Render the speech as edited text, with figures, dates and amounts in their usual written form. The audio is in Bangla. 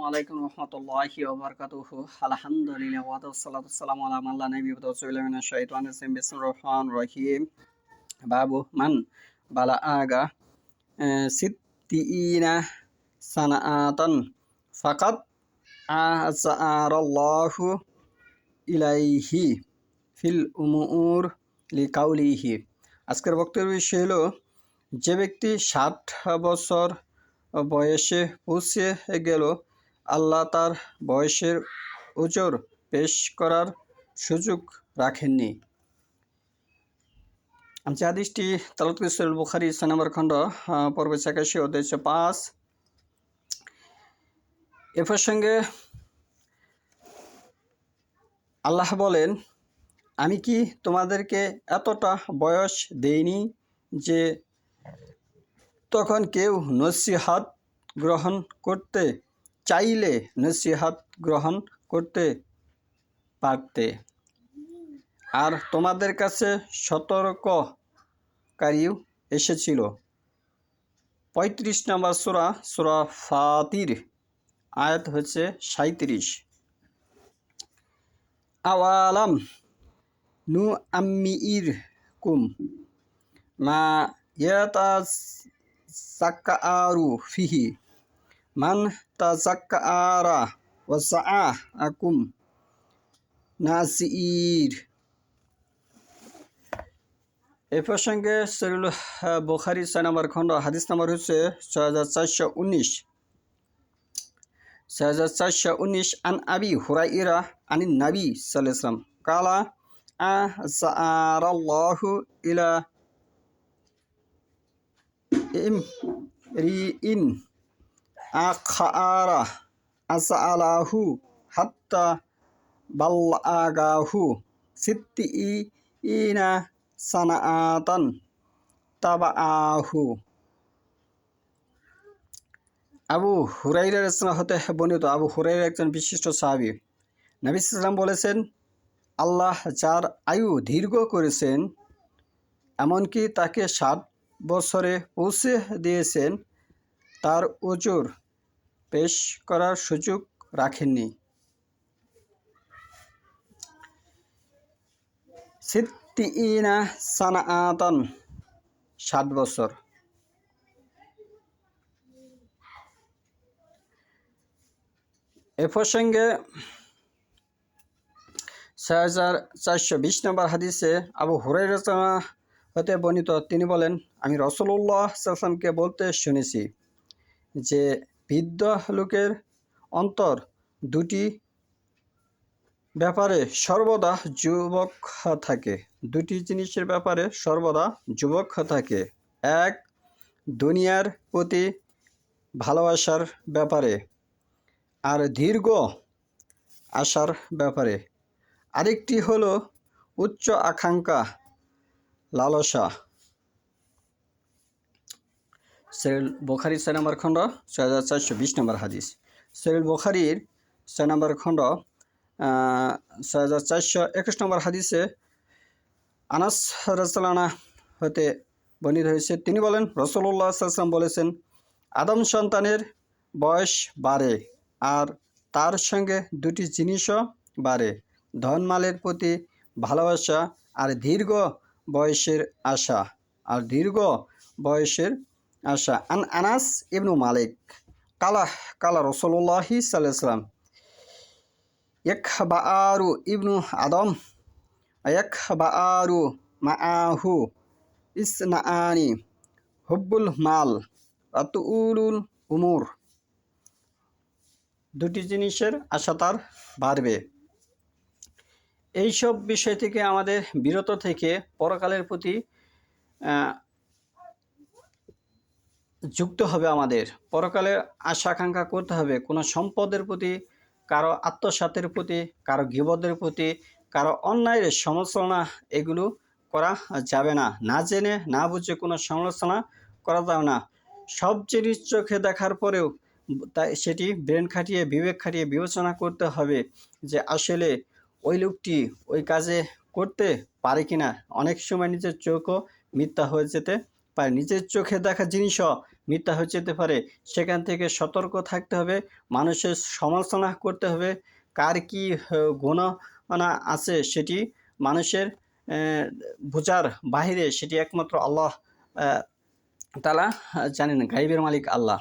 আলাইকুম রহমতুল্লাহি ওয়া বারাকাতুহু। আলহামদুলিল্লাহ ওয়া সাল্লাতু ওয়াসসালামু আলা মান লা নাবিয়্যা বা'দাহু বিসমিল্লাহির মিনাশ শাইতানির রাজিম বিসমিল্লাহির রহমানির রহিম। বাবু মান বালাগা সিত্তিনা সানাআতান ফাকাদ আযারাল্লাহু ইলাইহি ফিল উমুর লিকাউলিহি। আজকের বক্তব্যের বিষয় হলো, যে ব্যক্তি 60 বছর বয়সে পৌঁছে গেল, আল্লাহ তার বয়সের ওজর পেশ করার সুযোগ রাখেননি। যে হাদিসটি তালাওয়াত করেছে সহিহ বুখারী 6 নম্বর খণ্ড পর্ব 81 অধ্যায় 5। এ প্রসঙ্গে আল্লাহ বলেন, আমি কি তোমাদেরকে এতটা বয়স দেইনি যে তখন কেউ নসিহাত গ্রহণ করতে চাইলে নসিহাত গ্রহণ করতে পারতে, আর তোমাদের কাছে সতর্ককারীও এসেছিল। 35 নম্বর সূরা ফাতির, আয়াত হচ্ছে 37। আওয়ালাম নু আম্মির কুম মা ইয়াতাযাক্কারু ফিহি মান তাযাক্কারা ওয়া জাআকুম নাসির। এ প্রসঙ্গে সহিহ বুখারী 6 নম্বর খণ্ড হাদিস নম্বর হচ্ছে 6419 আন আবি হুরায়রা আনিন নবী সাল্লাল্লাহু আলাইহি ওয়াসাল্লাম ক্বালা আযারাল্লাহু ইলা ইমরিইন আখারা আযালাহু হাত্তা বাল্লাগাহু সিত্তিনা সানাআতান তাবাআহু। আবু হুরায়রা রাদিয়াল্লাহু হতে বর্ণিত, আবু হুরায়রা একজন বিশিষ্ট সাহাবী। নবী সাল্লাল্লাহু আলাইহি ওয়াসাল্লাম বলেছেন, আল্লাহ যার আয়ু দীর্ঘ করেছেন, এমনকি তাকে 60 বছরে পৌঁছে দিয়েছেন, তার ওজর পেশ করার সুযোগ রাখেননি। সিত্তিনা সানাআতান, 60 বছর। এ প্রসঙ্গে 6420 নম্বর হাদিসে আবু হুরায়রা হতে বর্ণিত, তিনি বলেন, আমি রাসূলুল্লাহ সাল্লাল্লাহু আলাইহি ওয়াসাল্লামকে বলতে শুনেছি যে বৃদ্ধ লোকের অন্তর দুটি ব্যাপারে সর্বদা যুবক থাকে। দুটি জিনিসের ব্যাপারে সর্বদা যুবক থাকে। এক, দুনিয়ার প্রতি ভালোবাসার ব্যাপারে, আর দীর্ঘ আশার ব্যাপারে। আরেকটি হলো উচ্চ আকাঙ্ক্ষা, লালসা। সহিহ বুখারী 6 নম্বর খণ্ড 6420 নম্বর হাদিস। সহিহ বুখারীর 6 নম্বর খণ্ড 6421 নম্বর হাদিসে আনাস রাদিয়াল্লাহু আনহু হতে বর্ণিত হয়েছে, তিনি বলেন, রাসূলুল্লাহ সাল্লাল্লাহু আলাইহি ওয়াসাল্লাম বলেছেন, আদম সন্তানের বয়স বাড়ে আর তার সঙ্গে দুটি জিনিসও বাড়ে, ধনমালের প্রতি ভালোবাসা আর দীর্ঘ বয়সের আশা। আন আনাস ইবনু মালিক কালা রাসূলুল্লাহি সাল্লাল্লাহু আলাইহি ওয়াসাল্লাম ইয়াকবারু ইবনু আদম ইয়াকবারু মাআহু ইসনাআনি হুব্বুল মাল ওয়া তুউলুল উমুর। দুটি জিনিসের আশা তার বাড়বে। এইসব বিষয় থেকে আমাদের বিরত থেকে পরকালের প্রতি যুক্ত হবে। আমাদের পরকালে আশা আকাঙ্ক্ষা করতে হবে। কোনো সম্পদের প্রতি, কারো আত্মসাতের প্রতি, কারো গীবতের প্রতি, কারো অন্যায়ের সমালোচনা, এগুলো করা যাবে না। না জেনে না বুঝে কোনো সমালোচনা করা যাবে না। সব জিনিস চোখে দেখার পরেও তাই সেটি ব্রেন খাটিয়ে, বিবেক খাটিয়ে বিবেচনা করতে হবে যে আসলে ওই লোকটি ওই কাজে করতে পারে কিনা। অনেক সময় নিজের চোখও মিথ্যা হয়ে যেতে পারে। নিজের চোখে দেখা জিনিসও মিথ্যা হয়ে যেতে পারে, সেখান থেকে সতর্ক থাকতে হবে। মানুষের সমালোচনা করতে হবে, কার কী গুণানা আছে সেটি মানুষের বোঝার বাহিরে, সেটি একমাত্র আল্লাহ তাআলা জানেন, গায়বের মালিক আল্লাহ।